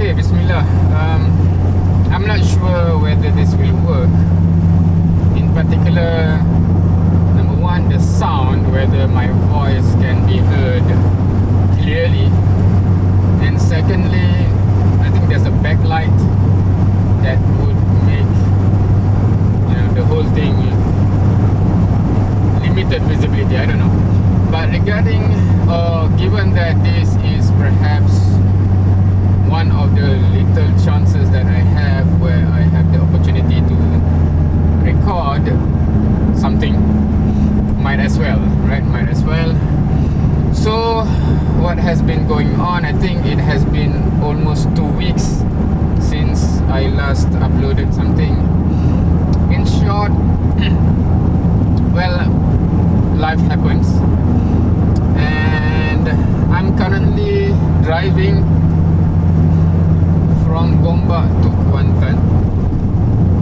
Okay, Bismillah. I'm not sure whether this will work. In particular, number one, the sound, whether my voice can be heard clearly. And secondly, I think there's a backlight that would make the whole thing limited visibility. I don't know. But regarding, given that this is perhaps one of the little chances that I have where I have the opportunity to record something, might as well, right? Might as well. So what has been going on? I think it has been almost 2 weeks since I last uploaded something. In short, well, life happens, and I'm currently driving from Gombak to Kuantan,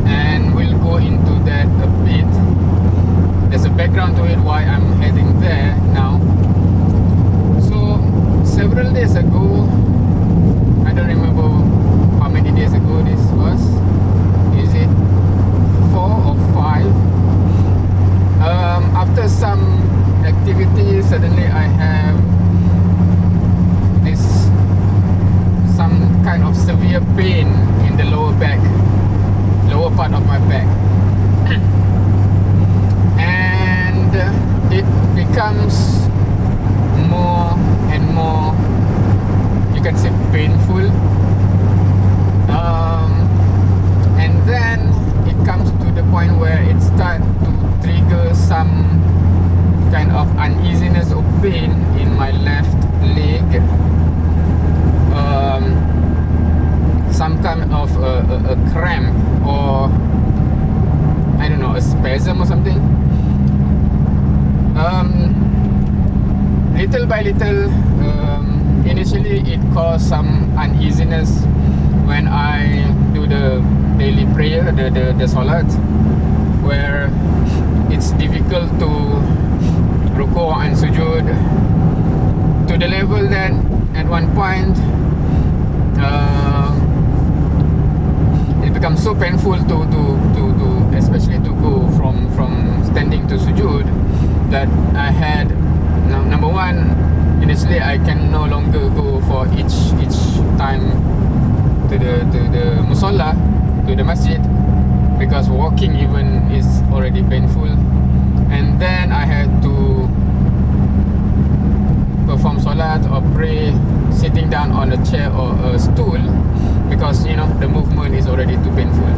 and we'll go into that a bit. There's a background to it why I'm heading there now. So several days ago, I don't remember how many days ago this was. Is it 4 or 5? After some activity, suddenly I have some kind of severe pain in the lower part of my back. And it becomes more and more, you can say, painful. And then it comes to the point where it starts to trigger some kind of uneasiness or pain in my left leg. Some kind of a cramp, or I don't know, a spasm or something. Little by little, initially it caused some uneasiness when I do the daily prayer, the salat, where it's difficult to ruku' and sujood, to the level that at one point it becomes so painful to especially to go from standing to sujood, that I had, number one, initially I can no longer go for each time to the musalla, to the masjid, because walking even is already painful. And then I had to perform salat or pray sitting down on a chair or a stool, because the movement is already too painful.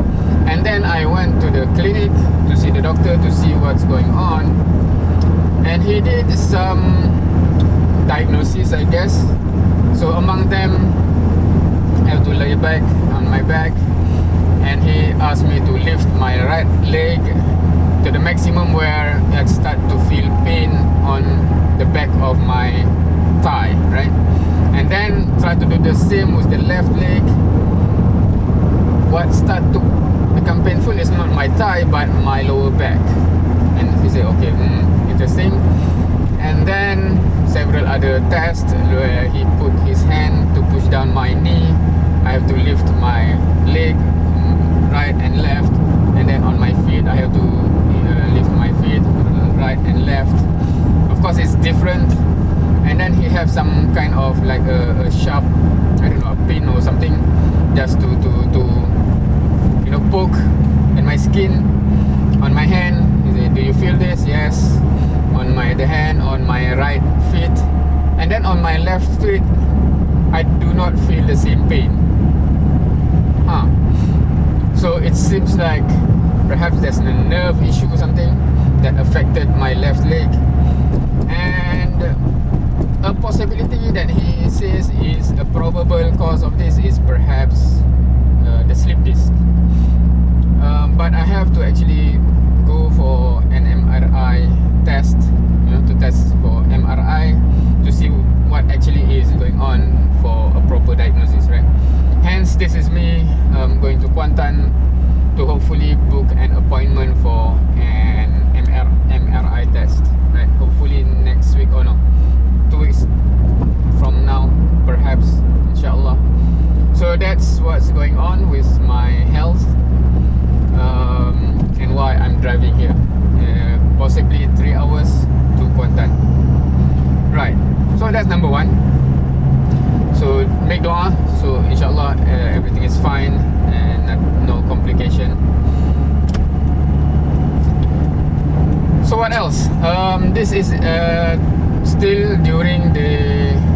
And then I went to the clinic to see the doctor to see what's going on, and he did some diagnosis, I guess. So among them, I have to lay back on my back, and he asked me to lift my right leg to the maximum where I start to feel pain on the back of my thigh, right? And then try to do the same with the left leg. What start to become painful is not my thigh but my lower back. And he said, okay, interesting. And then several other tests where he put his hand to push down my knee. I have to lift my leg, right and left, and then on my feet I have to lift my feet, right and left. Of course it's different. And then he have some kind of like a sharp, I don't know, a pin or something, just to poke in my skin, on my hand. He said, do you feel this? Yes. On my other hand, on my right feet, and then on my left feet, I do not feel the same pain. So it seems like perhaps there's a nerve issue or something that affected my left leg. And a possibility that he says is a probable cause of this is perhaps the slip disc. But I have to actually go for an MRI test, to test for MRI to see what actually is going on for a proper diagnosis, right? Hence, this is me going to Kuantan to hopefully book an appointment for an MRI test, right? Hopefully next week, or no, 2 weeks from now, perhaps, inshallah. So that's So that's number one. So make dua. So inshallah everything is fine and no complication. So what else? This is still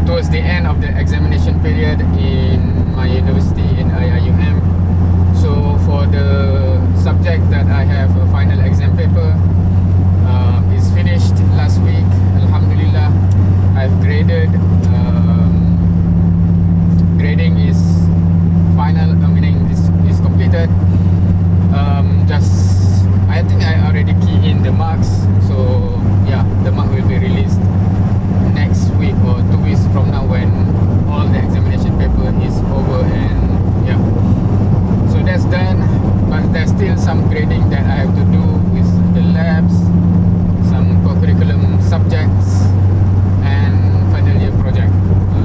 towards the end of the examination period in my university in IIUM. So for the subject that I have a final exam paper is finished last week. Alhamdulillah, I've graded. Grading is final. Meaning is completed. I think I already key in the marks. So yeah, the mark will be released next week or 2 weeks from now when all the examination paper is over, and yeah, so that's done. But there's still some grading that I have to do with the labs, some co-curriculum subjects, and final year project.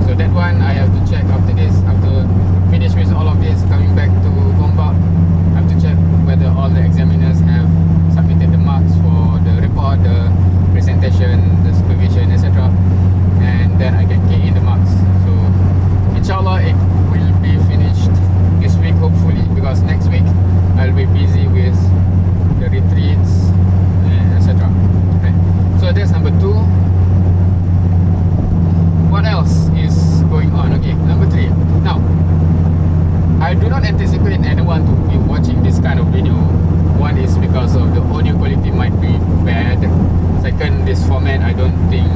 So that one I have to check after this. After finish with all of this, coming back to Gombak, I have to check whether all the examiners have submitted the marks for the report, the presentation, the supervision, etc. And then I can key in the marks. So inshallah it will be finished this week hopefully, because next week I'll be busy with the retreats and etc. Right. So that's number 2. What else is going on? Okay, number 3. Now, I do not anticipate anyone to be watching this kind of video. One is because of the audio quality might be bad. Second, this format I don't think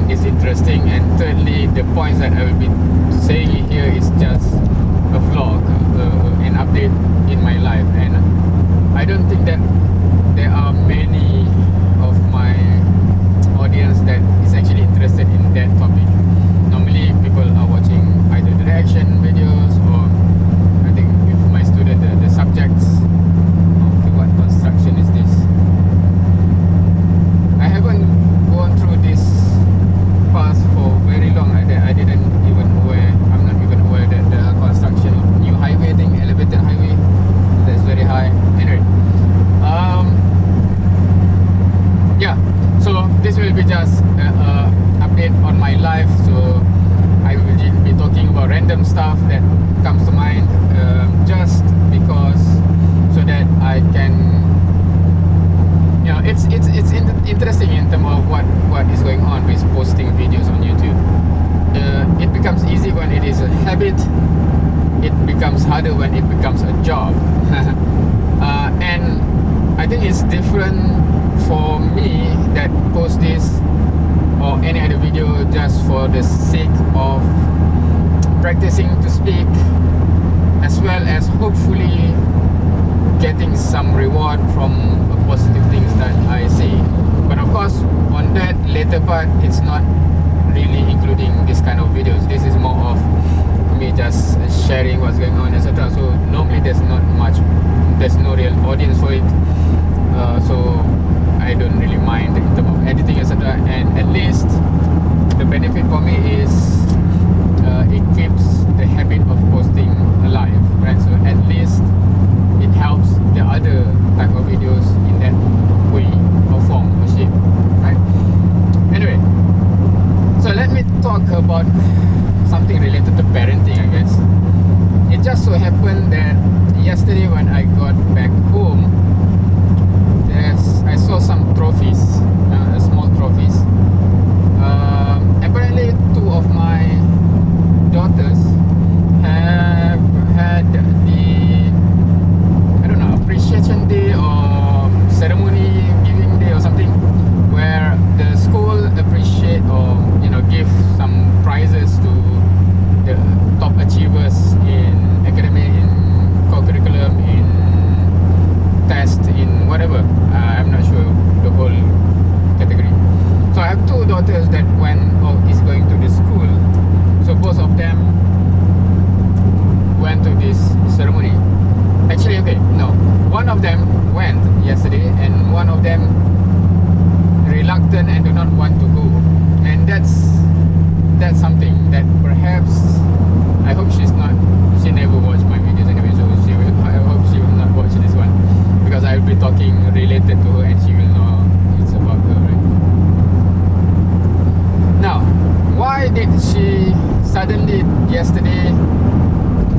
is interesting. And thirdly, the points that I will be saying here is just a vlog, an update in my life. And I don't think that there are many of my audience that is actually interested in that topic. Normally people are watching either the reaction videos, or I think with my student the subjects. Okay, what construction is this? I haven't gone through this path for very long. I'm not even aware that the construction of new highway thing, elevated highway, that's very high. Anyway, yeah, so this will be just update on my life. So I will be talking about random stuff that comes to mind, just because, so that I can, it's interesting in terms of what is going on with posting videos on YouTube. It becomes easy when it is a habit. It becomes harder when it becomes a job. And I think it's different for me that post this or any other video just for the sake of practicing to speak, as well as hopefully getting some reward from positive things that I say. But of course, on that later part, it's not really including this kind of videos. This is more of me just sharing what's going on, etc. So normally there's no real audience for it. So I don't really mind in terms of editing, etc. And at least the benefit for me is it keeps the habit of posting alive, right? So at least it helps the other type of videos in that way or form or shape, right? Anyway, so let me talk about something related to parenting, I guess. It just so happened that yesterday when I got back home, I saw some trophies, small trophies. Apparently 2 of my daughters have had the, I don't know, appreciation day or ceremony giving day or something, where the school appreciate or give some prizes to the top achievers in academic, in co-curriculum, in test, in whatever. I'm not sure the whole category. So I have 2 daughters that is going to this school. So both of them went to this ceremony. Actually, okay, no. One of them went yesterday, and one of them reluctant and do not want to go. And that's something that perhaps, I hope she never watched my videos anyway, so I hope she will not watch this one, because I will be talking related to her and she will know it's about her, right? suddenly yesterday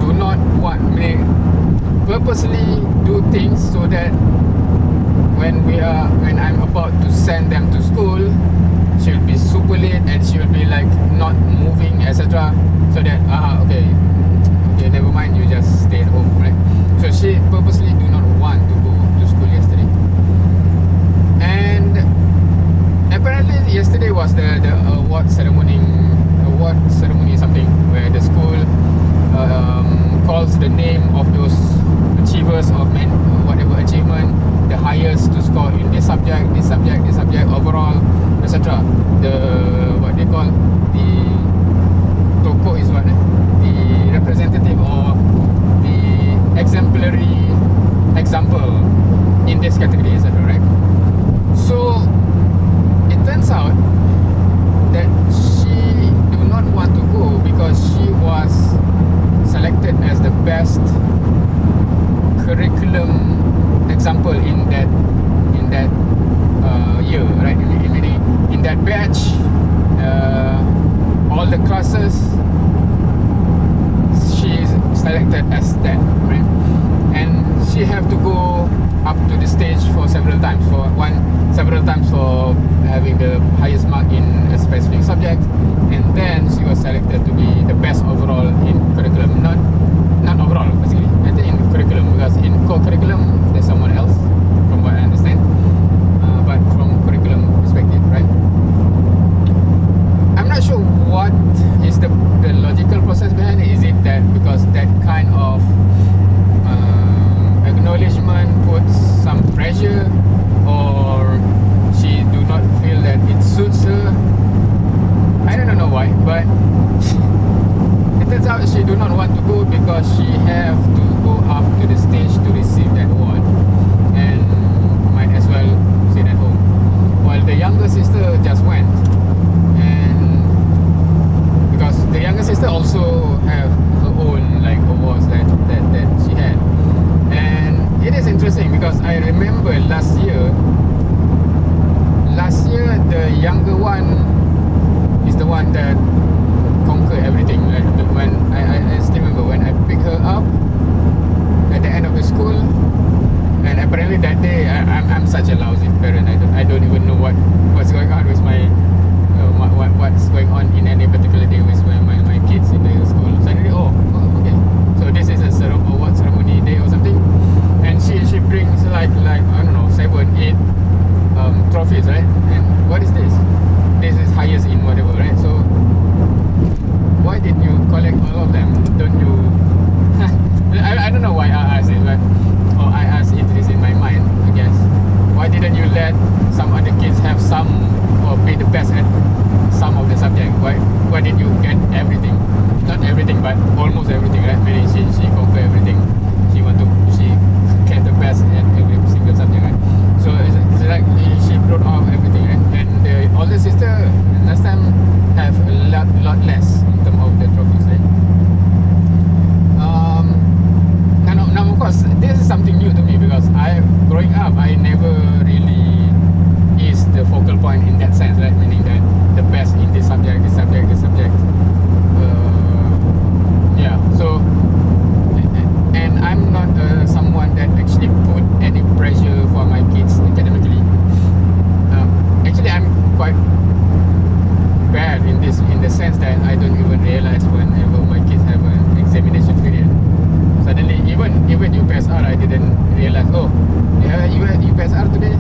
do not want me purposely do things so that when I'm about to send them to school, she'll be super late and she'll be like not moving, etc. So that okay, never mind, you just stay at home, right? So she purposely do not want to go to school yesterday. And apparently yesterday was the award ceremony something where the school calls the name of those achievers of whatever achievement, the highest to score in this subject overall, etc. The what they call the toko is what the representative or the exemplary example in this category, etc. Right? So it turns out that she do not want to go because she was selected as the best curriculum example in that year, right? In that batch, all the classes she's selected as that, right? And she have to go up to the stage for several times for having the highest mark in a specific subject, and then she was selected to be the best overall in curriculum, not overall basically, I think in curriculum, because in co-curriculum there's someone else from what I understand, but from curriculum perspective, right? I'm not sure what is the logical process behind it. Is it that because that kind of acknowledgement puts some pressure, or she do not feel that it suits her? I don't know why, but it turns out she do not want to go because she have to go up to the stage to receive that award and might as well sit at home, while the younger sister just went. And because the younger sister also have her own like awards that she had. And it is interesting because I remember last year the younger one is the one that conquered everything. Like when I still remember when I picked her up at the end of the school, and apparently that day I'm such a lousy parent. I don't even know what's going on with my what's going on in any particular day with my kids in the school. Suddenly, okay, so this is a award ceremony day or something, and she brings like I don't know 7-8 trophies, right? And what is this? This is highest in whatever, right? So why did you collect all of them? Don't you? I don't know why I asked it, but I asked it is in my mind, I guess. Why didn't you let some other kids have some or be the best at some of the subject? Why did you get everything? Not everything, but almost everything, right? Maybe she conquered everything. She get the best at every single subject, right? So it's like she brought off everything, right? And the older sister last time have a lot less in terms of the trophies, right? Now of course this is something new to me because growing up I never really is the focal point in that sense, right? Meaning that the best in this subject. Yeah, so and I'm not someone that actually put any pressure for my kids academically. Actually I'm quite bad in the sense that I don't even realize whenever my kids have an examination period. Suddenly even UPSR I didn't realize, you had UPSR today.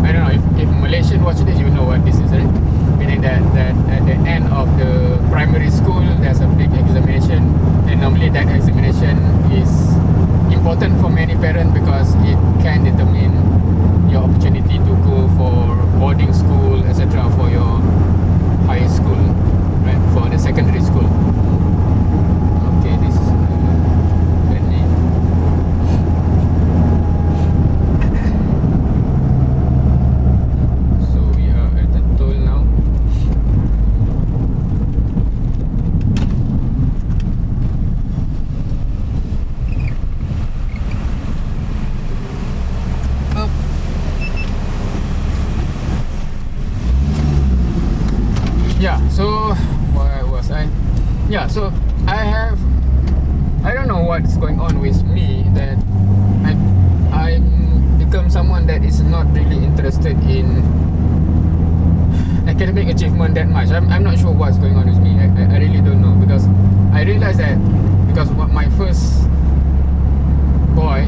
I don't know if Malaysian watch this, you know what this is, right? Meaning that at the end of the primary school there's a big examination, and normally that examination is important for many parents because it can determine your opportunity to go for boarding school, etc., for your high school, right? For the secondary school. Okay, this is so we are at the toll now. I don't know what's going on with me, that I become someone that is not really interested in academic achievement that much. I'm not sure what's going on with me. I really don't know, because I realized that because my first boy,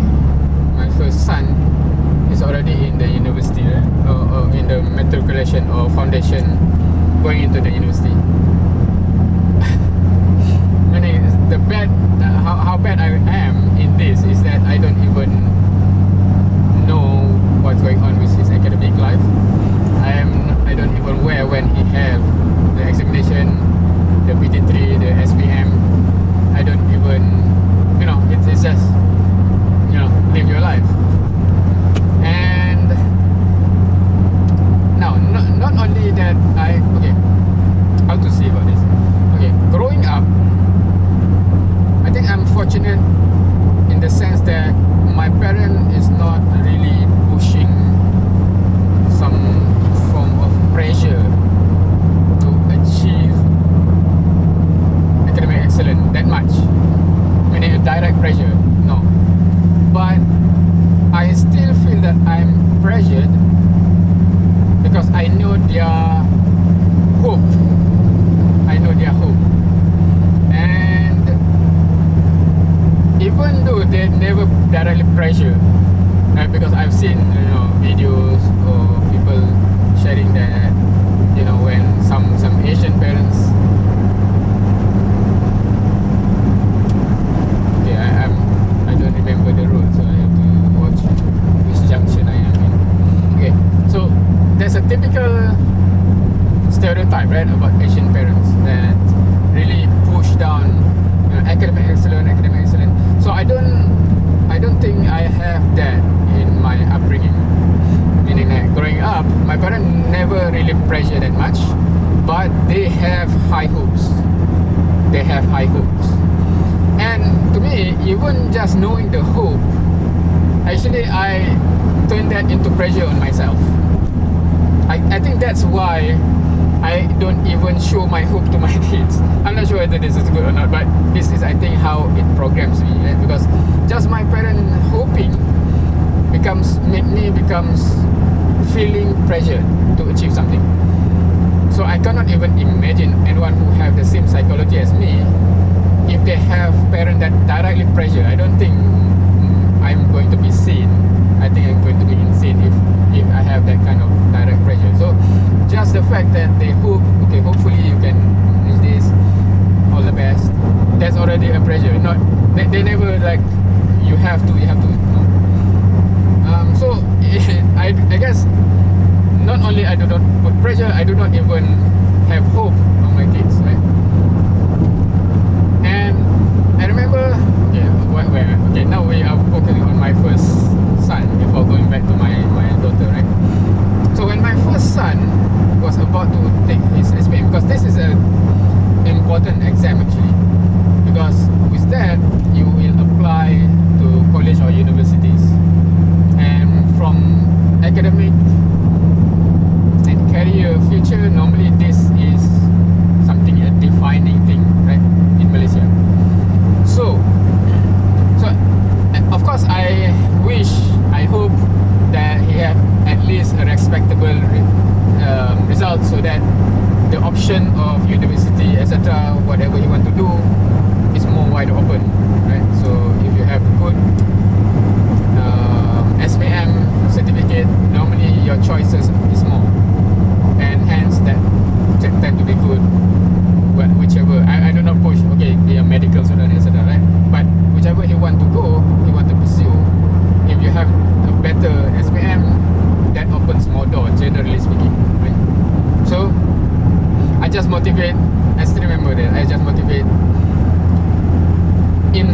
my first son, is already in the university, right? Or in the matriculation or foundation, going into the university. Meaning the bad, how bad I am in this is that I don't even know what's going on with his academic life. I don't even aware when he have the examination, the PT3, the SPM. I don't even, it's just, live your life. And now, not only that, how to say about this? Okay, growing up, I think I'm fortunate in the sense that my parent is not really pushing some form of pressure to achieve academic excellence that much. Meaning a direct pressure, no. But I still feel that I'm pressured because I know their hope. And even though they never directly pressure, right? Because I've seen videos or people sharing that when some Asian parents, I don't remember the road, so I have to watch which junction I am in. Okay, so there's a typical stereotype, right, about Asian parents that really push down academic excellence. So I don't think I have that in my upbringing. Meaning that growing up, my parents never really pressure that much, but they have high hopes. And to me, even just knowing the hope, actually I turn that into pressure on myself. I think that's why I don't even show my hope to my kids. I'm not sure whether this is good or not, but this is, I think, how it programs me, right? Because just my parent hoping becomes feeling pressure to achieve something. So I cannot even imagine anyone who have the same psychology as me. If they have parents that directly pressure, I don't think I'm going to be sane. I think I'm going to be insane if I have that kind of direct pressure. So just the fact that they hope, okay, hopefully you can reach this, all the best, that's already a pressure. Not they never like you have to. No. So I guess not only I do not put pressure, I do not even have hope on my kids, right? And I remember, now we are focusing on my first son before going back to my daughter, right? So when my first son was about to take his SPM, because this is an important exam actually, because with that you will apply to college or universities, and from academic and career future, normally this is something, a defining thing, right, in Malaysia. So of course I hope that he have at least a respectable result, so that the option of university, etc., whatever you want to do, is more wide open, right? So if you have good SPM certificate, normally your choices is more, and hence that tend to be good. Whichever, I do not push, okay, be a medical student, etc., right? But whichever you want to go, you want to pursue, if you have a better SPM, that opens more doors, generally speaking, right? So I just motivate. I still remember that I just motivate in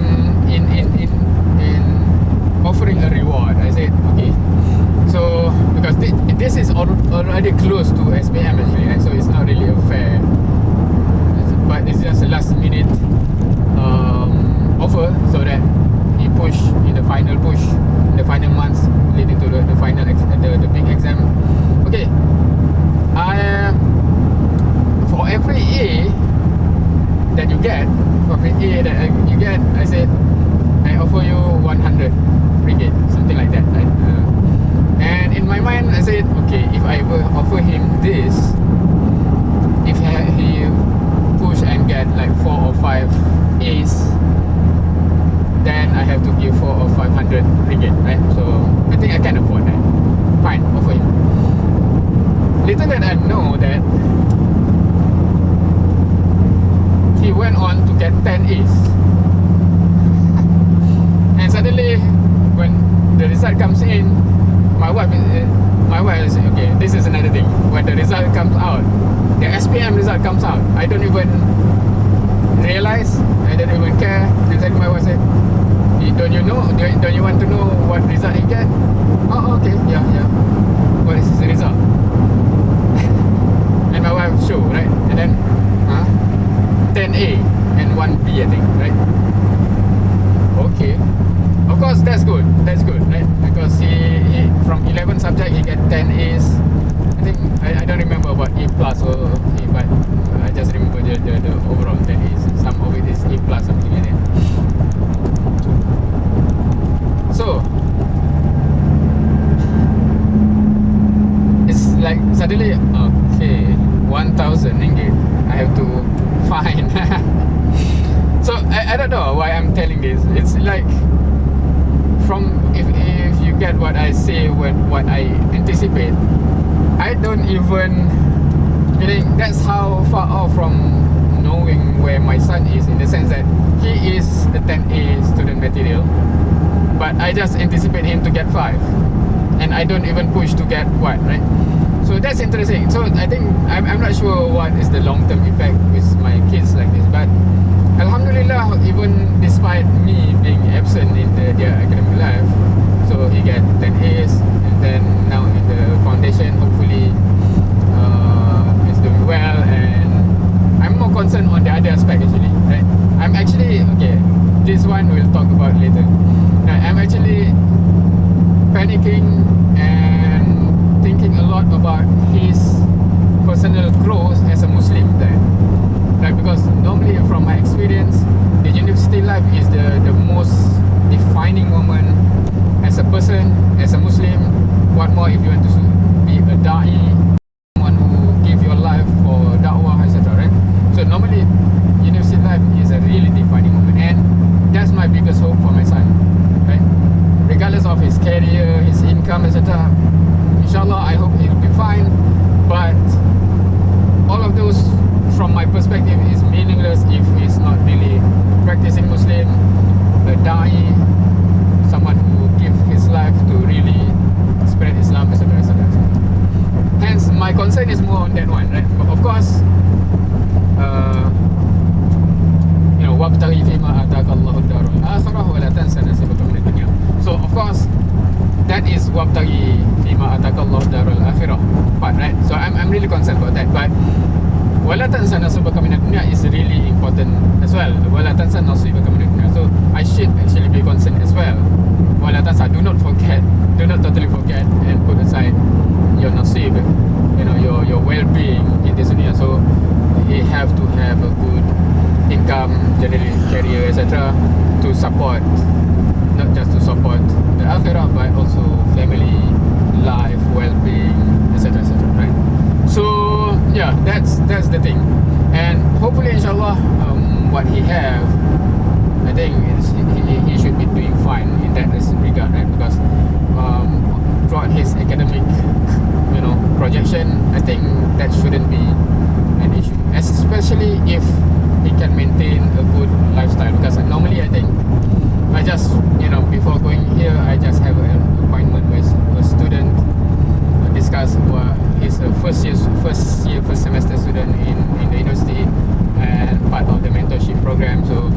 offering a reward. I said, okay, so because this is already close to SPM actually, right? So it's not really a fair, but it's just a last minute offer, so that he push in the final months leading to the final the big exam. Okay, for every A that you get, profit A that you get, I said I offer you 100 ringgit, something like that, right? And in my mind I said, okay, if I ever offer him this, if he push and get like 4 or 5 A's, then I have to give 4 or 500 ringgit, right? So I think I can afford that. Fine, offer him. Little did I know that he went on to get 10 A's. And suddenly when the result comes in, my wife is okay, this is another thing. When the result comes out, the SPM result comes out, I don't even realize, I don't even care. And then my wife said, don't you know, don't you want to know what result you get? Oh, okay, yeah. What is the result? And my wife show, right? And then 10A and 1B, I think, right? Okay. Of course, that's good, right? Because he from 11 subject he get 10 A's. I think I don't remember about A plus or A, but I just remember the overall 10 A's. Some of it is A plus, something like that. So it's like suddenly, okay, 1,000 ringgit I have to find. So I don't know why I'm telling this. It's like, from if you get what I say, what I anticipate, I don't even, meaning that's how far off from knowing where my son is, in the sense that he is a 10A student material, but I just anticipate him to get 5, and I don't even push to get what, right? So that's interesting. So I think I'm not sure what is the long-term effect with my kids like this, but Alhamdulillah, even despite me being absent in their academic life, so he get 10 A's, and then now in the foundation, hopefully he's doing well, and I'm more concerned on the other aspect actually, right? I'm actually, okay, this one we'll talk about later. Now, I'm actually panicking and thinking a lot about his personal growth as a Muslim there. Like, because normally from my experience, the university life is the most defining moment as a person, as a Muslim. What more if you want to be a da'i, someone who give your life for da'wah, etc., right? So normally university life is a really defining moment, and that's my biggest hope for my son, right? Regardless of his career, his income, etc., inshallah I hope he'll be fine. But all of those, from my perspective, is meaningless if he's not really practicing Muslim, a da'i, someone who gives his life to really spread Islam, etc., etc. Hence, my concern is more on that one, right? But of course, وَابْتَغِي فِيمَا آتَاكَ اللَّهُ الدَّارَ الْآخِرَةَ وَلَا تَنْسَ نَصِيبَكَ مِنَ الدُّنْيَا. So of course, that is وَابْتَغِي فِيمَا آتَاكَ اللَّهُ الدَّارَ الْآخِرَةَ part, right? So I'm really concerned about that. But وَلَا تَنْسَ نَصِيبَكَ مِنَ الدُّنْيَا is really important as well. وَلَا تَنْسَ نَصِيبَكَ مِنَ الدُّنْيا. So I should actually be concerned as well. وَلَا تَنْسَ, do not forget, do not totally forget and put aside your nasib, your well-being in this dunya. So you have to have a good income, generally career, etc., to support, not just to support the akhirah, but also family life, well-being, etc., etc., right? So yeah, that's the thing, and hopefully inshallah, what he have, I think he should be doing fine in that regard, right? Because throughout his academic projection, I think that shouldn't be an issue, especially if he can maintain a good lifestyle. Because normally I think I just, before going here, I just have an appointment with a student, discuss what he's a first semester student in the university, and part of the mentorship program. So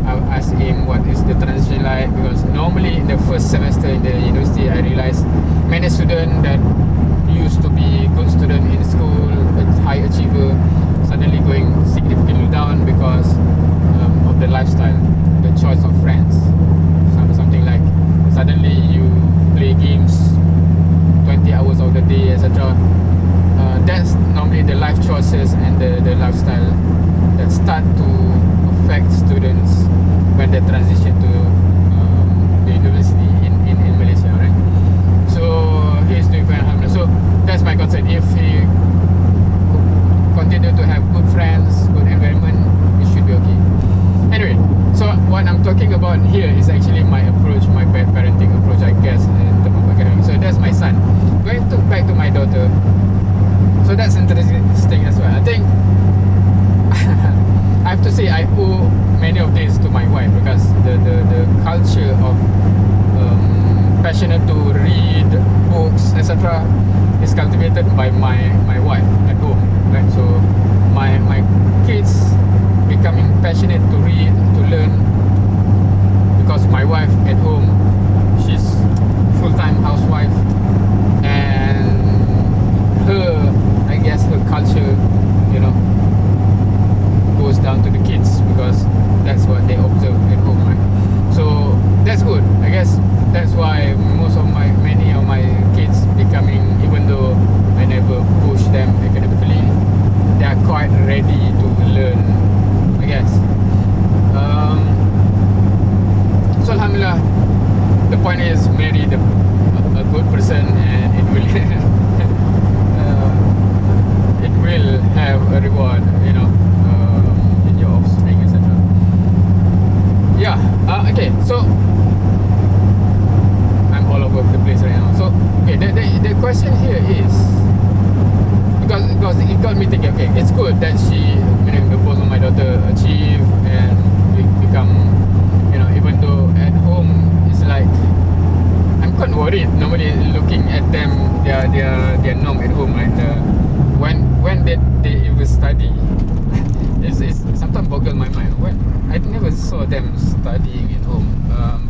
I'll ask him what is the transition like, because normally in the first semester in the university, I realized many students that used to be good student in school, a high achiever, suddenly going significantly down because of the lifestyle, the choice of friends, something like suddenly you play games 20 hours of the day, etc. That's normally the life choices and the lifestyle that start to affect students when they transition to the university in Malaysia, right? So he's doing fine, alhamdulillah. So that's my concern. If he continue to have good friends, good environment, it should be okay. Anyway, so what I'm talking about here is actually my approach, my parenting approach, I guess, in terms of academics. So that's my son. Going back to my daughter. So that's interesting as well. I think I have to say I owe many of this to my wife, because the culture of passionate to read books, etc., is cultivated by my wife at home, right? So my kids becoming passionate to read, to learn, because my wife at home, she's full-time housewife, and her, I guess her culture, you know, goes down to the kids, because that's what they observe at home, right? So that's good. I guess that's why many of my kids becoming, even though I never push them academically, they are quite ready to learn, I guess. So alhamdulillah, the point is marry a good person, and it will it will have a reward, you know, in your offspring, etc. Yeah. Okay. So I'm all over the place right now. So okay, the question here is, because it got me thinking. Okay, it's good that she, both of my daughter achieve and become, even though at home it's like I'm quite worried. Nobody looking at them, their norm at home, right? When they even study, it's sometimes boggle my mind. When I never saw them studying at home.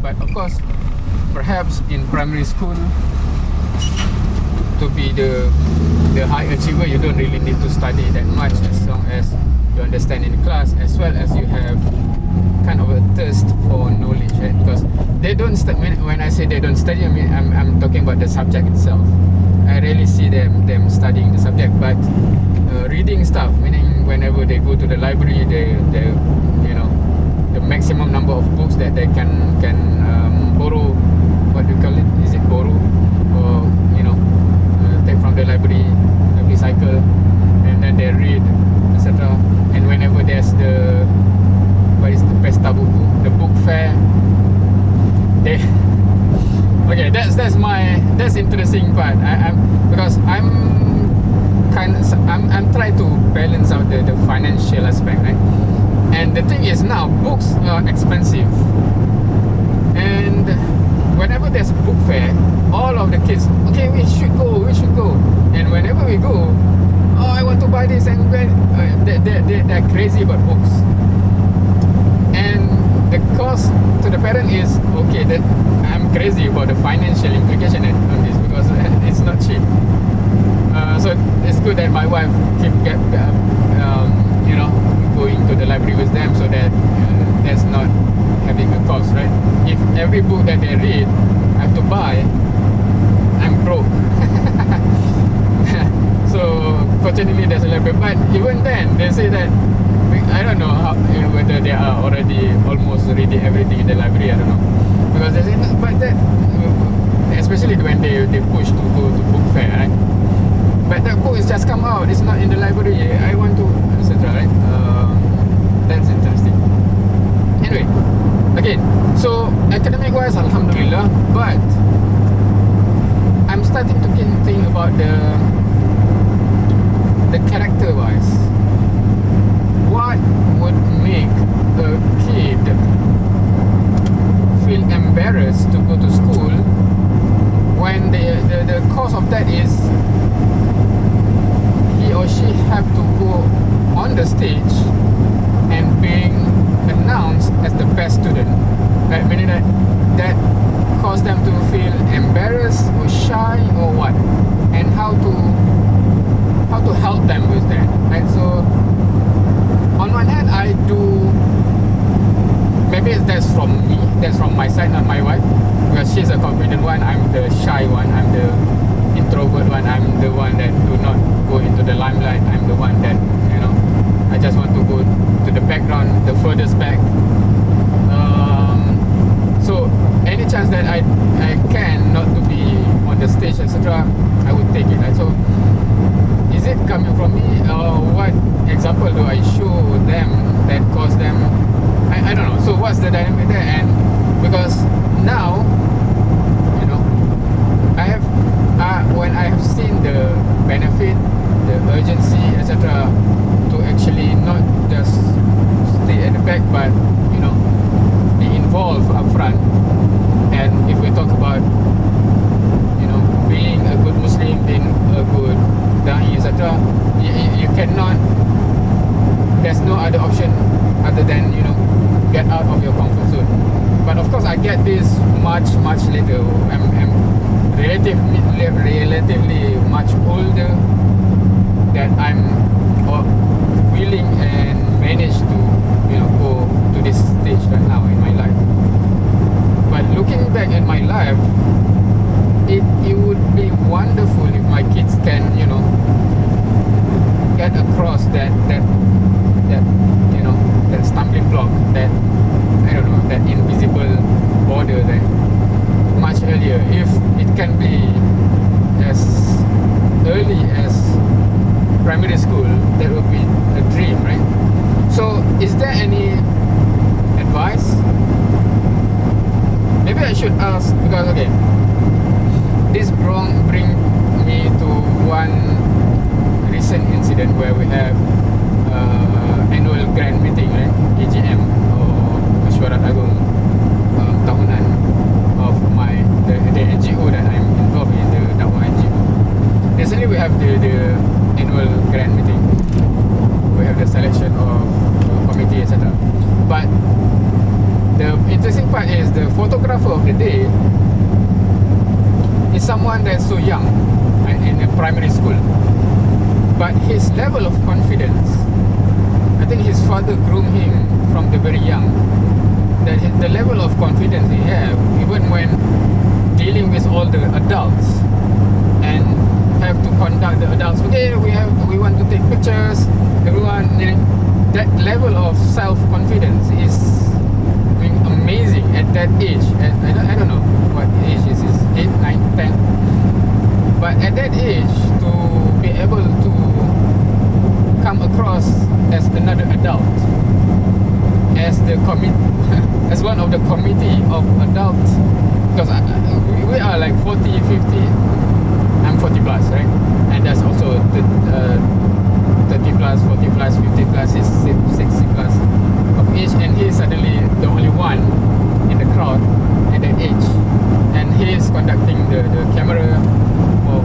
But of course, perhaps in primary school, to be the high achiever, you don't really need to study that much, as long as you understand in class, as well as you have kind of a thirst for knowledge, right? Because they don't when I say they don't study, I mean I'm talking about the subject itself. I rarely see them studying the subject, but reading stuff, meaning whenever they go to the library, they the maximum number of books that they can borrow. What do you call it? Is it borrow, or take from the library, recycle, and then they read, etc. And whenever there's the Pesta Buku, the book fair, they okay, that's interesting part. Because I'm trying to balance out the financial aspect, right? And the thing is, now books are expensive, and whenever there's a book fair, all of the kids, okay, we should go, and whenever we go, oh, I want to buy this, and they're crazy about books. And the cost to the parent is, okay, that I'm crazy about the financial implication on this, because it's not cheap. So it's good that my wife keep going to the library with them, so that that's not having a cost, right? If every book that they read I have to buy, I'm broke. So fortunately there's a little bit, but even then they say that, I don't know whether they are already almost reading everything in the library, I don't know, because they say, but that, especially when they push to go to book fair, right? But that book is just come out, it's not in the library, I want to, etc., right? That's interesting. Anyway, again, so academic wise, alhamdulillah, but I'm starting to think about the character wise. What would make a kid feel embarrassed to go to school when the cause of that is he or she have to go on the stage and being announced as the best student, right? Meaning that cause them to feel embarrassed or shy or what, and how to help them with that, right? So on one hand, I do, maybe that's from me, that's from my side, not my wife, because she's a confident one, I'm the shy one, I'm the introvert one, I'm the one that do not go into the limelight, I'm the one that I just want to go to the background, the furthest back. So any chance that I can not to be on the stage, etc., I would take it. Right? So is it coming from me, or what example do I show them that cause them? I don't know. So what's the dynamic there? And because now, you know, I have when I have seen the benefit, the urgency, etc., to actually not just stay at the back, but you know, be involved up front. And if we talk about, you know, being a good Muslim, being a good da'i, etc., you cannot. There's no other option other than, you know, get out of your comfort zone. But of course, I get this much later. I'm relatively much older, that I'm willing and managed to, you know, go to this stage right now in my life. But looking back at my life, it would be wonderful if my kids can, you know, get across that you know, that stumbling block, that, I don't know, that invisible border there much earlier. If it can be as early as primary school, that would be a dream, right? So is there any advice? Maybe I should ask, because okay, this bring me to one recent incident where we have annual grand meeting, right? AGM, or Mesyuarat Agung tahunan of the NGO that I'm involved in, the Dakwah NGO. Recently we have the annual grand meeting. We have the selection of committee, etc. But the interesting part is the photographer of the day is someone that's so young, right, in a primary school. But his level of confidence, I think his father groomed him from the very young. That the level of confidence he have, even when dealing with all the adults and have to conduct the adults. Okay, we want to take pictures. Everyone, you know, that level of self-confidence is, I mean, amazing at that age. I don't know what age is. It's 8, 9, 10. But at that age, to be able to come across as another adult, as the as one of the committee of adults, because we are like 40, 50. I'm 40 plus, right? And there's also 30 plus, 40 plus, 50 plus, 60 plus of age, and he's suddenly the only one in the crowd at that age, and he's conducting the camera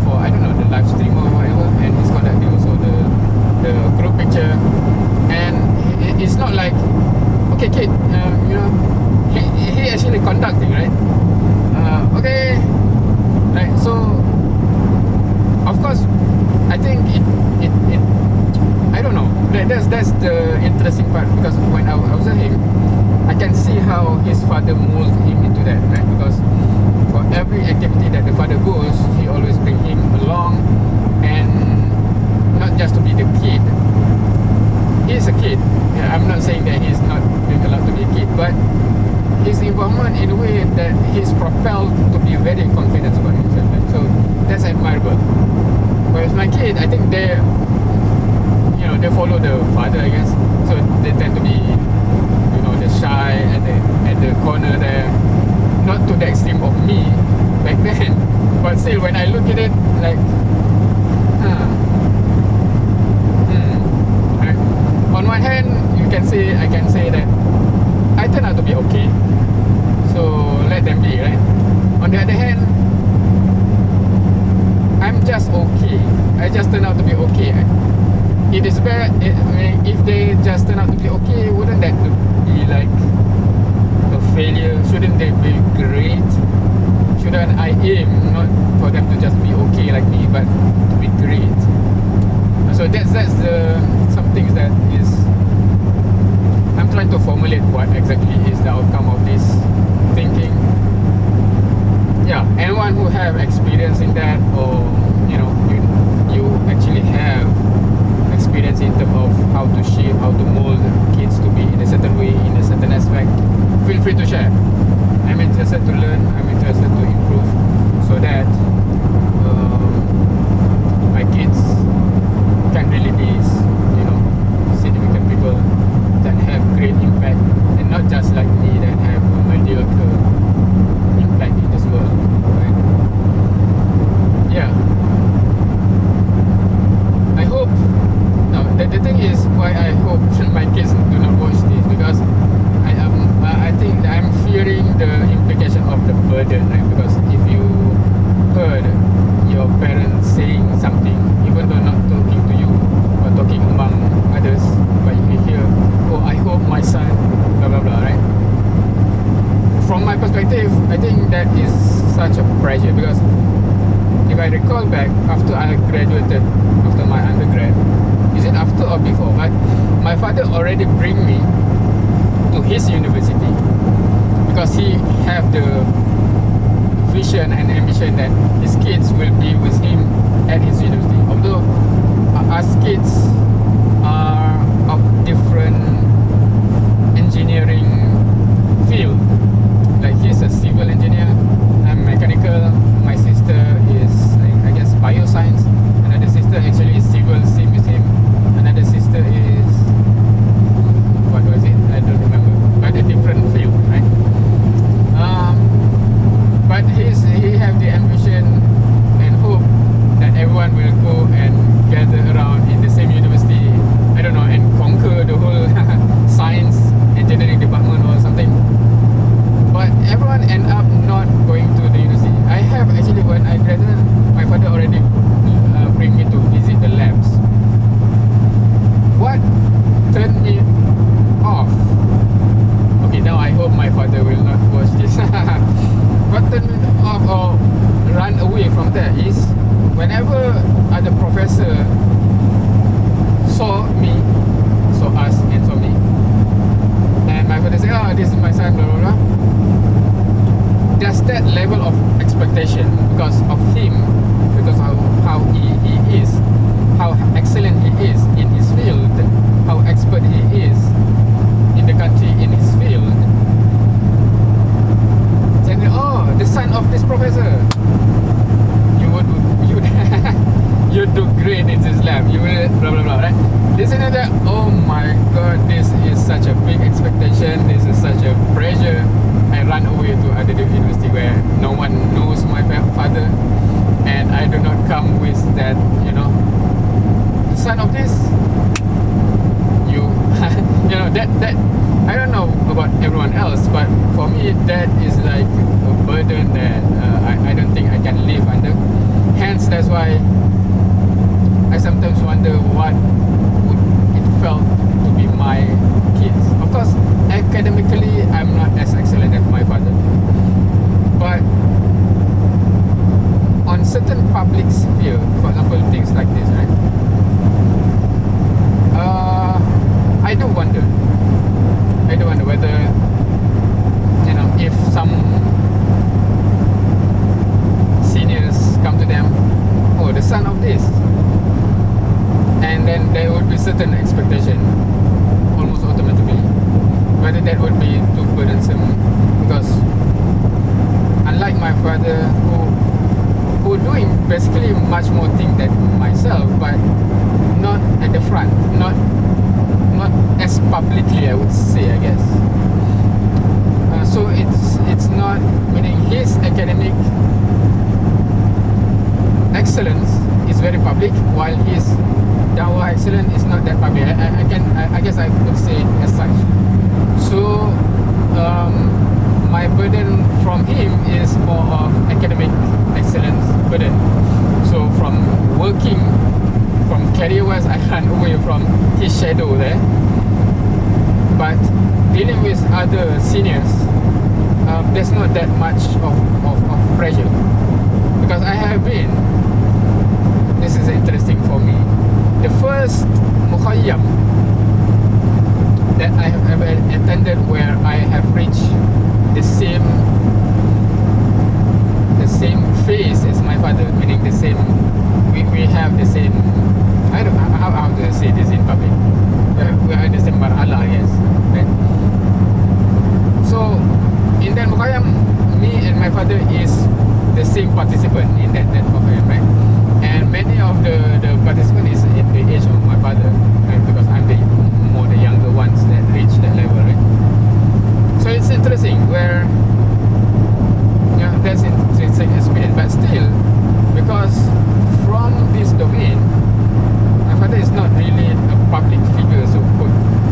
for I don't know, the live stream or whatever, and he's conducting also the group picture. And it's not like, okay kid, you know, he actually conducting, right? Okay, right. So of course, I think it I don't know. That's the interesting part, because when I observe him, I can see how his father molded him into that, right? Because for every activity that the father goes, he always bring him along, and not just to be the kid. He's a kid. Yeah, I'm not saying that he's not being allowed to be a kid, but his involvement in a way that he's propelled to be very confident about himself. Right? So that's admirable. Whereas my kid, I think they follow the father, I guess. So they tend to be, you know, the shy at the corner there. Not to the extreme of me back then, but still, when I look at it, like, right? On one hand, I can say that I turn out to be okay, so let them be, right? On the other hand, I'm just okay. I just turn out to be okay. It is bad. I mean, if they just turn out to be okay, wouldn't that be like a failure? Shouldn't they be great? Shouldn't I aim not for them to just be okay like me, but to be great? So that's some things that is, I'm trying to formulate what exactly is the outcome of this thinking. Yeah, anyone who have experience in that, or you know, you actually have experience experience in terms of how to shape, how to mold kids to be in a certain way, in a certain aspect, feel free to share. I'm interested to learn, I'm interested to improve, so that my kids can really be, you know, significant people that have great impact, and not just like me that have a mediocre impact in this world, right? Yeah. I hope. No, the thing is why I hope my kids do not watch this, because I think I'm fearing the implication of the burden, right? Because if you heard your parents saying something, even though not talking to you or talking among others, but you hear, oh, I hope my son, blah blah blah, right? From my perspective, I think that is such a pressure, because if I recall back after I graduated, after my undergrad, is it after or before? But my father already bring me to his university, because he have the vision and ambition that his kids will be with him at his university. Although us kids are of different engineering field, like he's a civil engineer, I'm mechanical, my sister is I guess bioscience, another sister actually is civil, same as him, another sister is, what was it, I don't remember, but a different field, right? But he have the ambition and hope that everyone will go and gather around in the same university, I don't know, and conquer the whole science engineering department or something. But everyone end up not going to the university. I have actually, when I graduated, my father already bring me to visit the labs. What turned me off? Okay, now I hope my father will not watch this. What turned me off or run away from that is whenever other professor saw me, saw us and saw me, and my father said, oh, this is my son, blah blah blah, there's that level of expectation because of him, because of how he is, how excellent he is in his field, how expert he is in the country in his field. And oh, the son of this professor, you do great in this lab, you will blah blah blah, right? Listen to that. Oh my god, this is such a big expectation, this is such a pressure. I run away to other university where no one knows my father, and I do not come with that, you know, the son of this, you you know, that I don't know about everyone else, but for me that is like a burden that I don't think I can live under. Hence, that's why I sometimes wonder what would it felt to be my kids. Of course, academically I'm not as excellent as my father, but on certain public sphere, for example, things like this, right? I do wonder whether, you know, if some seniors come to them, oh, the son of this, and then there would be certain expectation almost automatically, whether that would be too burdensome, because unlike my father, who doing basically much more things than myself, but not at the front, not as publicly, I would say, I guess. So it's not, meaning his academic excellence is very public, while his dawah excellence is not that public. I guess I could say it as such. So my burden from him is more of academic excellence burden. So from working, from career-wise, I run away from his shadow there. But dealing with other seniors, there's not that much of pressure, because I have been, this is interesting for me, the first Mukhayyam that I have ever attended where I have reached the same phase as my father, meaning the same, we have the same, I don't know how to say this in in that Mukayam, me and my father is the same participant in that Mukayam, right? And many of the participants is in the age of my father, right? Because I'm the younger ones that reach that level, right? So it's interesting where that's intrinsic experience, but still, because from this domain, my father is not really a public figure, so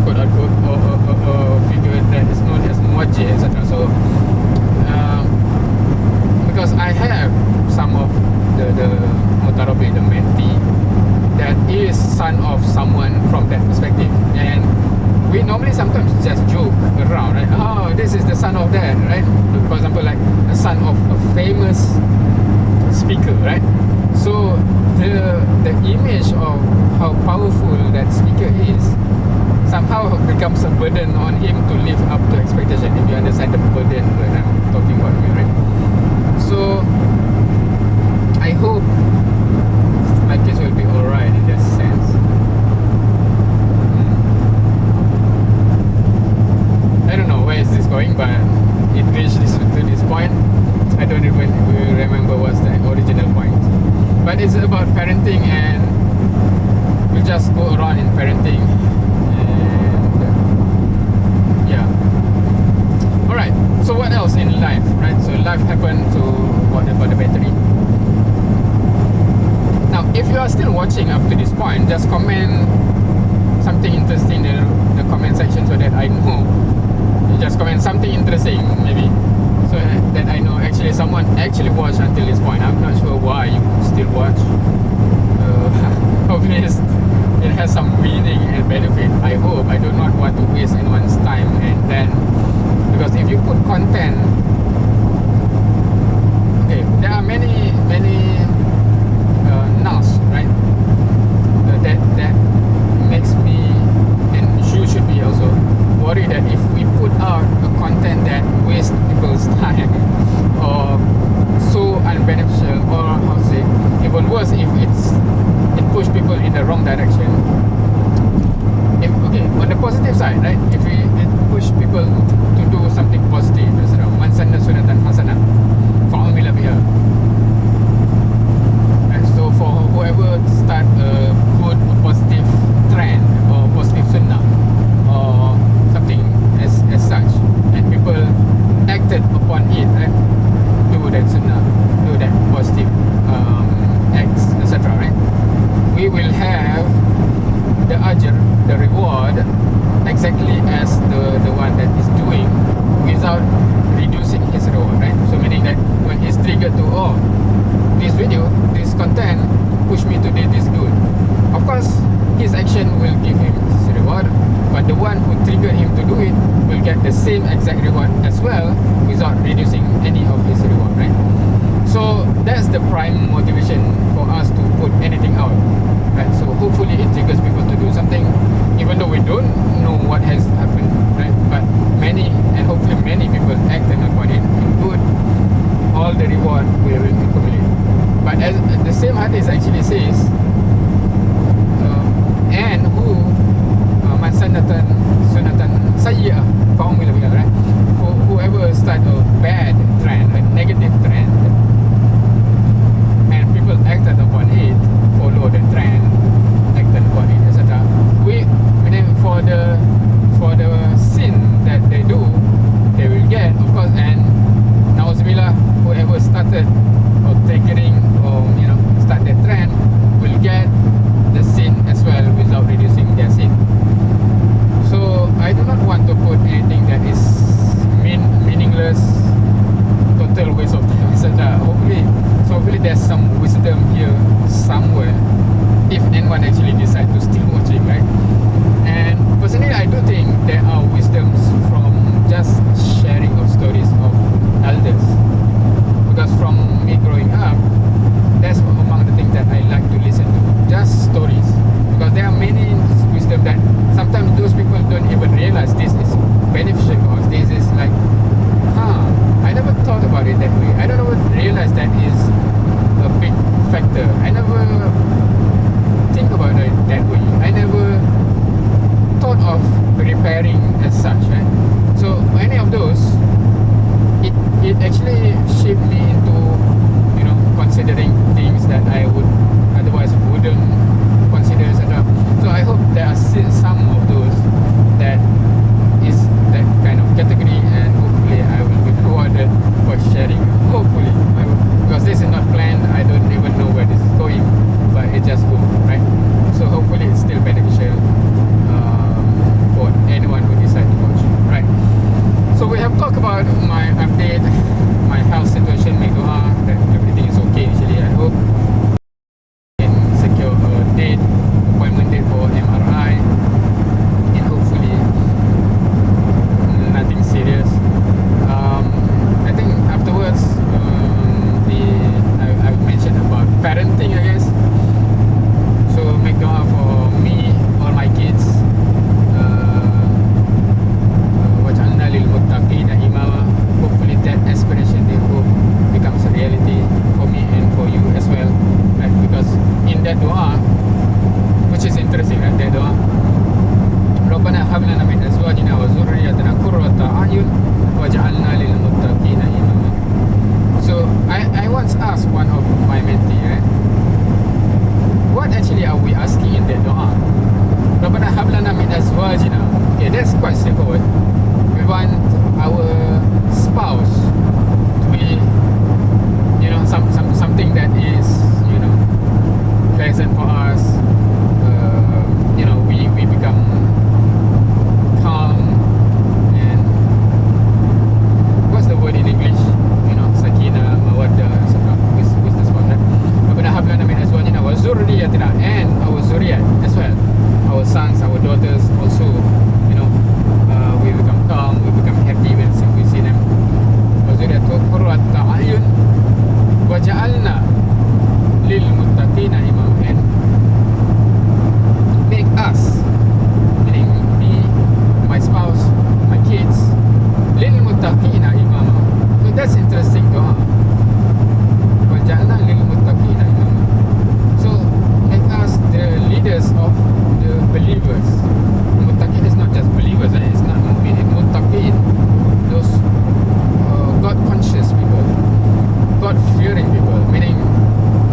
quote unquote, or figure that is known as muwajjih, etc. So because I have some of the Mutarabi, the mentee, that is son of someone from that perspective, and we normally sometimes just joke around, right? Oh, this is the son of that, right? For example, like a son of a famous speaker, right? So the image of how powerful that speaker is somehow becomes a burden on him to live up to expectation, if you understand the burden when I'm talking about me, right? So I hope my kids will be alright in that sense. I don't know where is this going, but it reached to this point. I don't even remember what's the original point. But it's about parenting, and we just go around in parenting, and yeah. Alright, so what else in life, right? So life happened to what about the battery. Now, if you are still watching up to this point, just comment something interesting in the comment section so that I know. You just comment something interesting, maybe, so that I know actually someone actually watched until this point. I'm not sure why you still watch. Hopefully it has some meaning and benefit. I hope. I do not want to waste anyone's time, and then because if you put content, okay, there are many NAS, right? That makes me, and you should be also worried that if we put out a content that wastes people's time or so unbeneficial, or how to say, even worse, if it push people in the wrong direction. If okay, on the positive side, right? If it push people to do something positive, man sanna sunatan hasanah fa'amila biha. Right, so for whoever start a good, positive trend or positive sunnah or something as such, and people acted upon it, right? Do that sunnah, do that positive acts, etc. Right? We will have the ajr, the reward, exactly as the one that is doing, without reducing his reward, right? So meaning that when he's triggered to, oh, this video, this content push me to do this good, of course his action will give him his reward, but the one who triggered him to do it will get the same exact reward as well, without reducing any of his reward, right? So that's the prime motivation for us to put anything out, right? So hopefully it triggers people to do something, even though we don't know what has happened, right? But many, and hopefully many people acted upon it in good, all the reward will accumulate. But as the same hadith actually says, and who man sanatan sunatan sayyi'ah fa'umila biha, right? Whoever start a bad trend, a negative trend, and people acted upon it, follow the trend, acted upon it, etc. Meaning for the sin that they do, they will get, of course. And na'udzubillah, whoever started or triggering or start that trend will get the sin as well, without reducing their sin. So I do not want to put anything that is meaningless, total waste of time, etc. Hopefully there's some wisdom here somewhere, if anyone actually decide to still watching, right? And personally, I do think there are wisdoms from just sharing of stories of elders, because from me growing up, that's among the things that I like to listen to, just stories, because there are many wisdom that sometimes those people don't even realize this is beneficial for us. This is like, I never thought about it that way. I don't realize that is a big factor. I never think about it that way. I never thought of repairing as such, right? So any of those actually shaped me into, you know, considering things that I would otherwise wouldn't consider, etc. So I hope there are still some of those that is that kind of category, and hopefully I will be rewarded for sharing. Hopefully, because this is not planned. I don't even know where this is going, but it just go, right? So hopefully it's still beneficial for anyone who decide to watch, right? So we have talked about my update, my health situation, make dua that everything is okay actually. I hope can secure a date, appointment date for MRI, and hopefully nothing serious. I think afterwards, I mentioned about parenting, I guess. So make dua for me, all my kids. Waj'alna lil muttaqina imama. Hopefully that aspiration they hope becomes a reality for me and for you as well, right? Because in that dua, which is interesting, right? That dua, Rabbana hab lana min azwajina wa zurriyyatina qurrata a'yun waj'alna lil muttaqina imama. So I once asked one of my mentee, right? What actually are we asking in that dua? Rabbana hab lana min azwajina. Okay, that's quite straightforward. We want our spouse to be, you know, something that is, you know, pleasant for us. You know, we become calm and what's the word in English? You know, sakina, mawadda, etc. With the spouse, right? Rabbana hab lana min azwajina wa zurriyyatina, and our zuriyat as well, our sons, our daughters also, you know, we become calm, we become happy when we see them. Wazuriyatu qurrata a'yun waja'alna lil muttaqina imam, and make us, meaning me, my spouse, my kids, lil muttaqina imam. So that's interesting doa. Waja'alna lil muttaqina imam. So make us the leaders of the believers. Muttaqin is not just believers, right? It's not mu'min. Muttaqin, those God-conscious people, God-fearing people, meaning,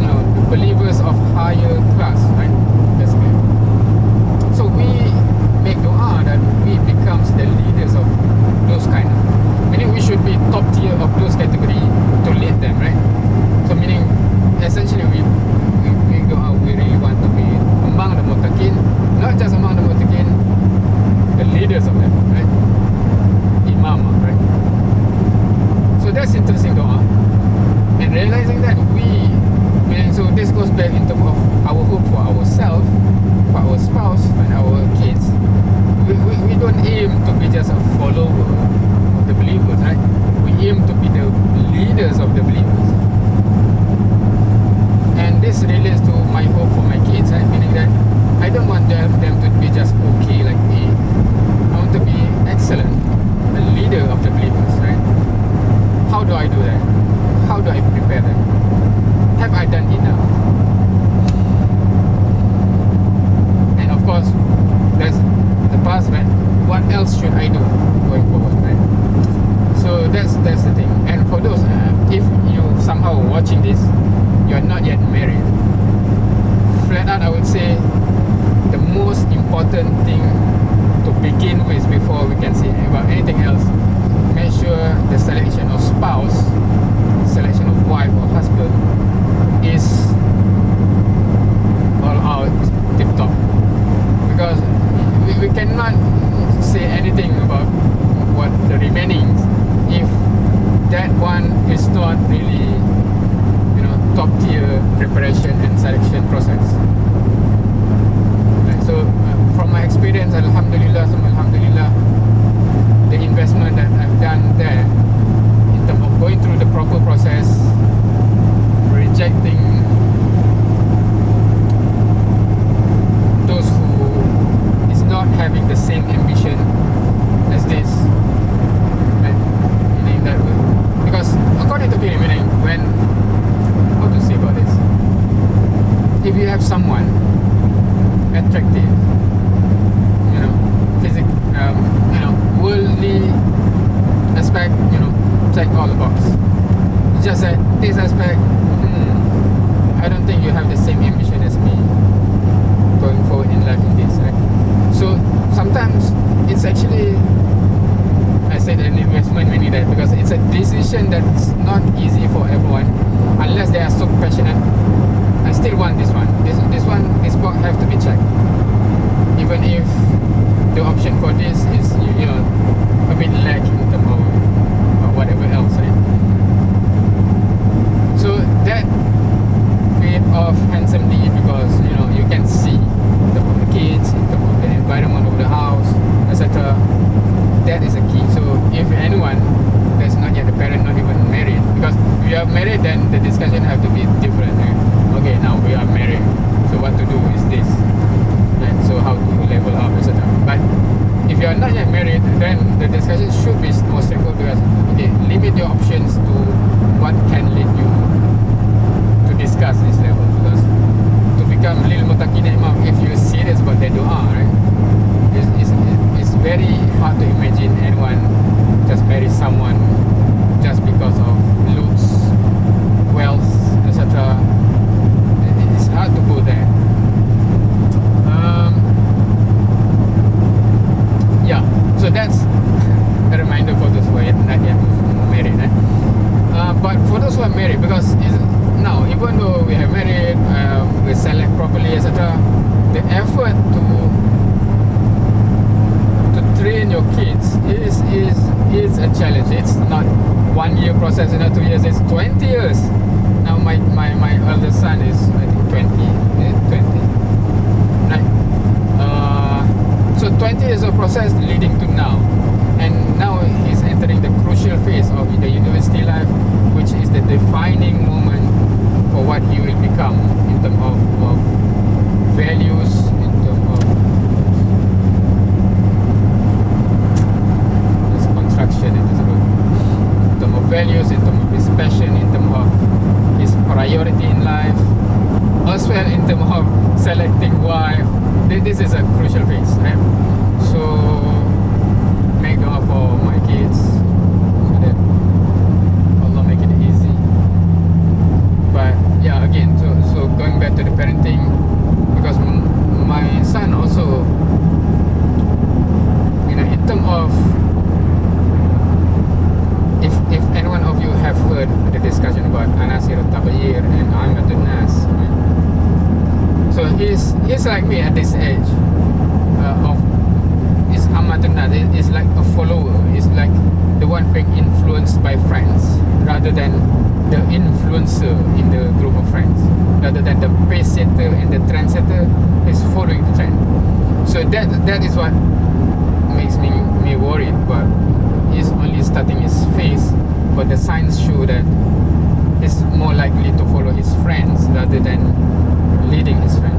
you know, the believers of higher class, right? Basically. So we make dua that we becomes the leaders of those kind of, meaning we should be top tier of those category to lead them, right? So meaning essentially we make dua, we really want to be among the muttaqin, not just among the muttaqin, the leaders of them, right? Imam, right? So that's interesting doa. And realizing that so this goes back in terms of our hope for ourselves, for our spouse, and our kids. We don't aim to be just a follower of the believers, right? We aim to be the leaders of the believers. And this relates to my hope for my kids, right? Meaning that I don't want them to be just okay like me. I want to be excellent, a leader of the believers, right? How do I do that? How do I prepare them? Have I done enough? And of course, that's the past, right? What else should I do going forward, right? So that's the thing. And for those, if you somehow watching this, you're not yet married, flat out I would say the most important thing to begin with before we can say about anything else, make sure the selection of spouse, selection of wife or husband is all out tip top, because we cannot say anything about what the remaining if that one is not really, you know, top tier preparation and selection process. Right, so from my experience, alhamdulillah, the investment that I've done there in terms of going through the proper process, rejecting those who is not having the same ambition as this, right? Meaning that because according to Philip, meaning when, how to say about this, if you have someone attractive, you know, worldly aspect, you know, check all the box. It's just that this aspect, I don't think you have the same ambition as me going forward in life in this, right? So sometimes it's actually, I said an investment many times, because it's a decision that's not easy for everyone unless they are so passionate. I still want this one. This box have to be checked, even if the option for this is you know a bit lacking in terms of whatever else, right? So that paid off handsomely, because you know you can see the kids, the environment of the house, etc. That is a key. So if anyone that's not yet a parent, not even married, because if you are married, then the discussion have to be different, right? Okay, now we are married, so what to do is this, right? So how to level up, etc. But if you are not yet married, then the discussion should be more straightforward, because okay, limit your options to what can lead you to discuss this level, because to become lil mutaqin imam, if you're serious about that dua, right, it's very hard to imagine anyone just marry someone just because of looks, wealth, etc. It's hard to go there. Yeah, so that's a reminder for those who are not yet married, right? But for those who are married, because now even though we have married, we select properly, etc., the effort to train your kids is a challenge. It's not 1 year process, 2 years, it's 20 years. Now my eldest son is, I think, 20, right? So 20 years of process leading to now, and now he's entering the crucial phase of the university life, which is the defining moment for what he will become in terms of values, in terms of this construction, in terms of values, in terms of his passion, in terms of his priority in life, as well in terms of selecting wife. This is a crucial phase, right? So make dua for my kids, so that Allah make it easy. But yeah, again, so going back to the parenting, because my son also, you know, in terms of, if any one of you have heard the discussion about Anasir al-Taghyir and Ahmadun Nas, right? So he's like me at this age of, is Ahmadun Nas. It's like a follower. It's like the one being influenced by friends, rather than the influencer in the group of friends, rather than the pace setter and the trend setter is following the trend. So that is what makes me worried. But he's only starting his phase, but the signs show that he's more likely to follow his friends rather than leading his friends.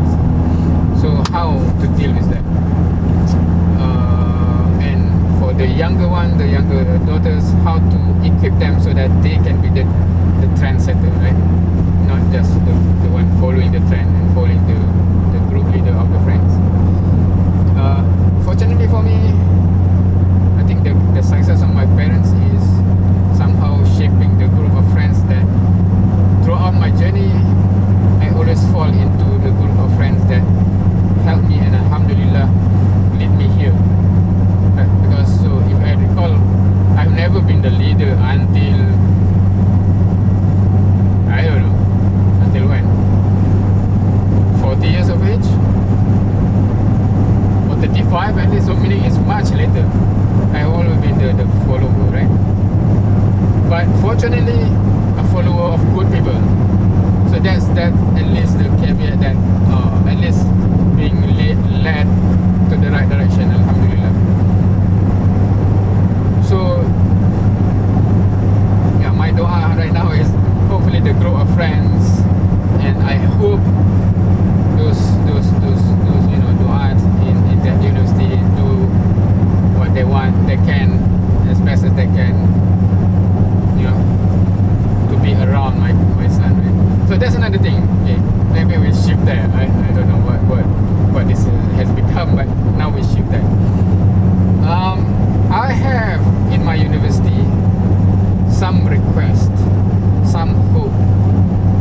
So how to deal with that? And for the younger one, the younger daughters, how to equip them so that they can be the trendsetter, right? Not just the one following the trend and following the group leader of the friends. Fortunately for me, I think the success of my parents is somehow shaping the group of friends that throughout my journey I always fall into the group of friends that help me, and alhamdulillah lead me here, right? Because so if I recall, I've never been the leader until, I don't know, until when, 40 years of age or 35 at least, so meaning it's much later. I've always been the follower, right? But fortunately, a follower of good people. So that's at least the caveat, that at least being led to the right direction, alhamdulillah. So yeah, my dua right now is hopefully the group of friends, and I hope those you know du'at in that university do what they want, they can, as best as they can, you know, to be around my son, right? So that's another thing. Okay, maybe we shift there. I don't know what this has become, but now we shift there. I have in my university some request, some hope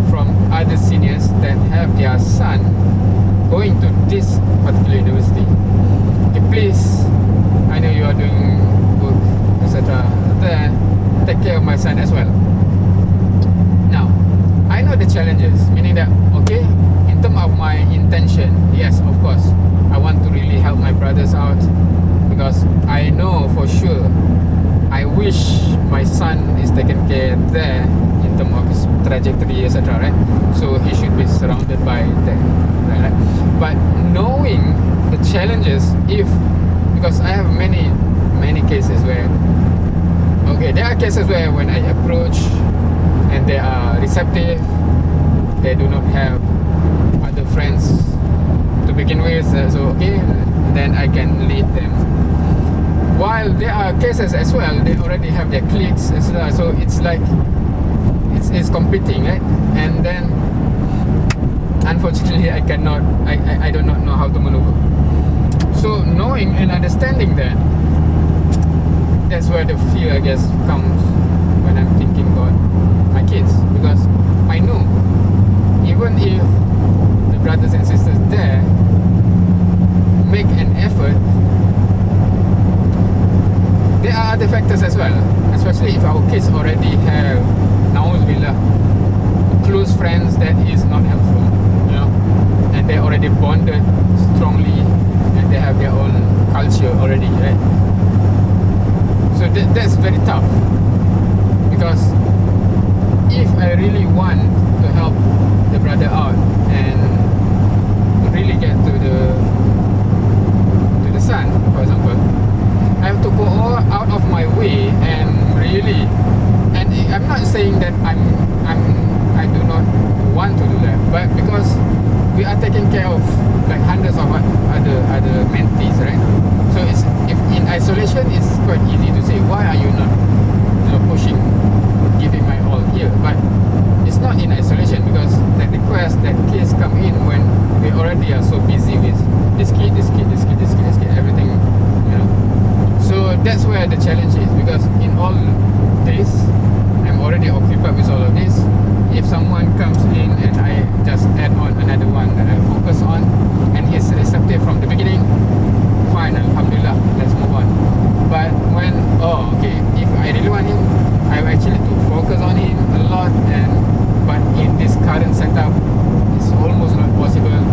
from other seniors that have their son going to this particular university. Okay, please, I know you are doing work, etc. Then take care of my son as well. Now, I know the challenges, meaning that, okay, in terms of my intention, yes, of course, I want to really help my brothers out, because I know for sure, I wish my son is taken care there in terms of his trajectory, etc. Right? So he should be surrounded by that. Right? But knowing the challenges, because I have many cases where, okay, there are cases where when I approach and they are receptive, they do not have other friends to begin with, so okay, then I can lead them. While there are cases as well, they already have their cliques, etc. So it's like it's competing, right? And then unfortunately I do not know how to maneuver. So knowing and understanding that, that's where the fear, I guess, comes when I'm thinking about my kids, because I know even if the brothers and sisters there make an effort, there are other factors as well, especially if our kids already have, na'udzubillah, close friends that is not helpful, you know, and they already bonded strongly and they have their own culture already, right? So that's very tough, because if I really want to help the brother out and really get to the son, for example, I have to go all out of my way and really, and I'm not saying that I do not want to do that, but because we are taking care of like hundreds of other mentees, right? So if in isolation, it's quite easy to say, why are you not, pushing, giving my all here? But it's not in isolation, because that request, that case come in when we already are so busy with this kid, everything, you know. So that's where the challenge is, because in all this, I'm already occupied with all of this. If someone comes in and I just add on another one that I focus on, and he's receptive from the beginning, fine, alhamdulillah, let's move on. But when, if I really want him, I actually to focus on him a lot, but in this current setup, it's almost not possible,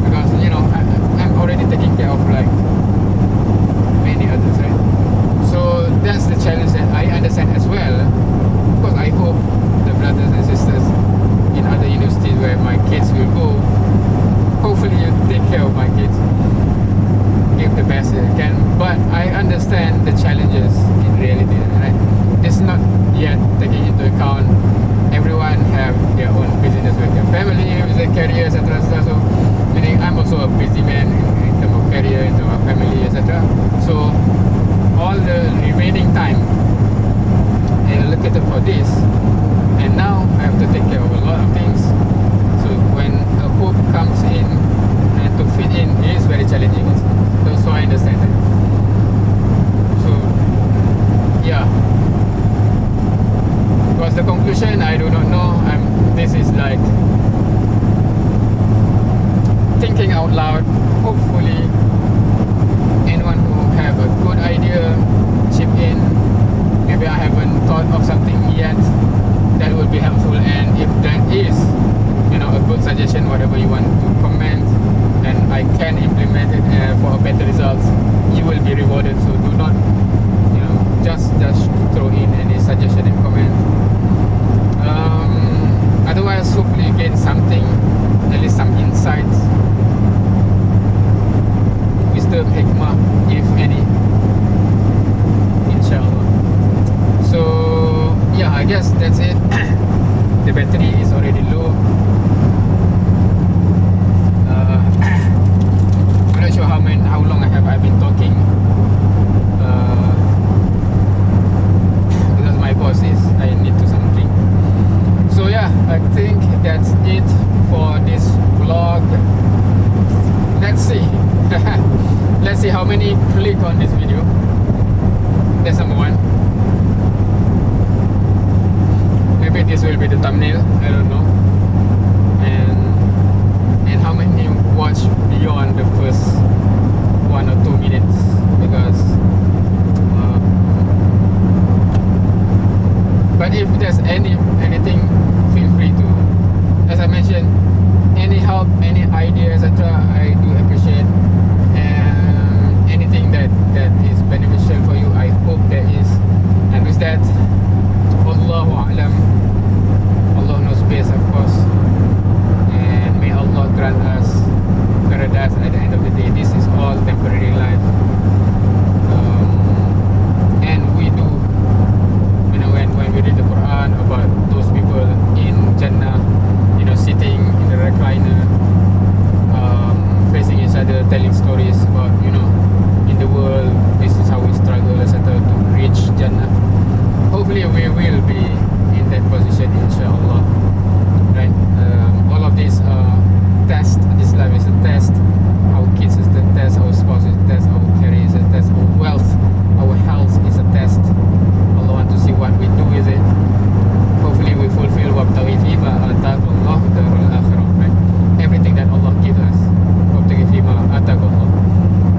because, I'm already taking care of like many others, right? So that's the challenge that I understand as well. Of course, I hope the brothers and sisters in other universities where my kids will go, hopefully you take care of my kids, give the best they can. But I understand the challenges in reality, right? It's not yet taking into account everyone have their own business with their family, with their career, etc. So meaning I'm also a busy man in terms of career, in terms of family, etc. So all the remaining time I allocated for this, and now I have to take care of a lot of things. So when a hope comes in and to fit in, it is very challenging. So I understand that. So yeah, what's the conclusion? I do not know. This is like thinking out loud. Hopefully anyone who have a good idea, chip in. Maybe I haven't thought of something yet that will be helpful, and if that is, a good suggestion, whatever you want to comment, and I can implement it for better results, you will be rewarded. So do not, just throw in any suggestion and comment. Otherwise, hopefully you gain something, at least some insights, wisdom, hikmah, if any, inshallah. So yeah, I guess that's it. The battery is already low. I'm not sure how long I've been talking, because my boss is I need to something. So yeah, I think that's it for this vlog. Let's see. Let's see how many click on this video. That's number one. will be the thumbnail. I don't know. And how many watch beyond the first 1 or 2 minutes, because but if there's anything, feel free to, as I mentioned, any help, any idea, etc. I do appreciate, and anything that is beneficial for you, I hope there is. And with that, Allahu A'lam, Allah knows best, of course, and may Allah grant us paradise at the end of the day. This is all temporary life, and we do, you know, when we read the Quran about those people in Jannah, you know, sitting in the recliner, facing each other, telling stories about, you know, in the world, this is how we struggle, etc., to reach Jannah. Hopefully we will be in that position, inshallah. Right? All of these test. This life is a test. Our kids is the test. Our spouse is a test. Our career is a test. Our wealth, our health is a test. Allah want to see what we do with it. Hopefully we fulfill wabtaghi fima ataakallahu darul akhirah. Right? Everything that Allah gives us, wabtaghi fima ataakallah.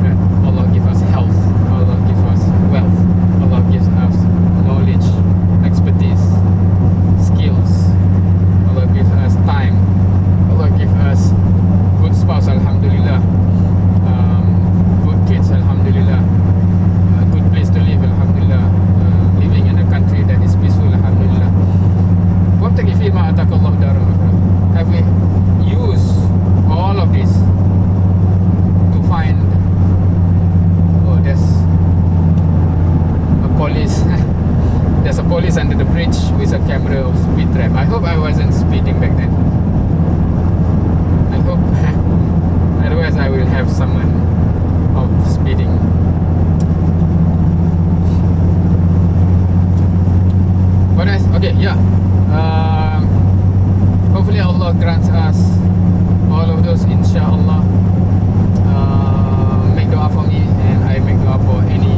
Right? Allah gives us health. Allah gives us wealth. Allah gives us knowledge, expertise, skills. Allah gives us time. Allah gives us good spouse, alhamdulillah. Good kids, alhamdulillah. Good place to live, alhamdulillah. Living in a country that is peaceful, alhamdulillah. Wabtaghi fima ataakallahu darul akhirah. Have we used all of this to find, oh, there's a police. There's a police under the bridge with a camera of speed trap. I hope I wasn't speeding back then. I hope. Otherwise I will have someone of speeding. What else? Okay, yeah. Hopefully Allah grants us all of those, inshallah. Make dua for me, and I make dua for any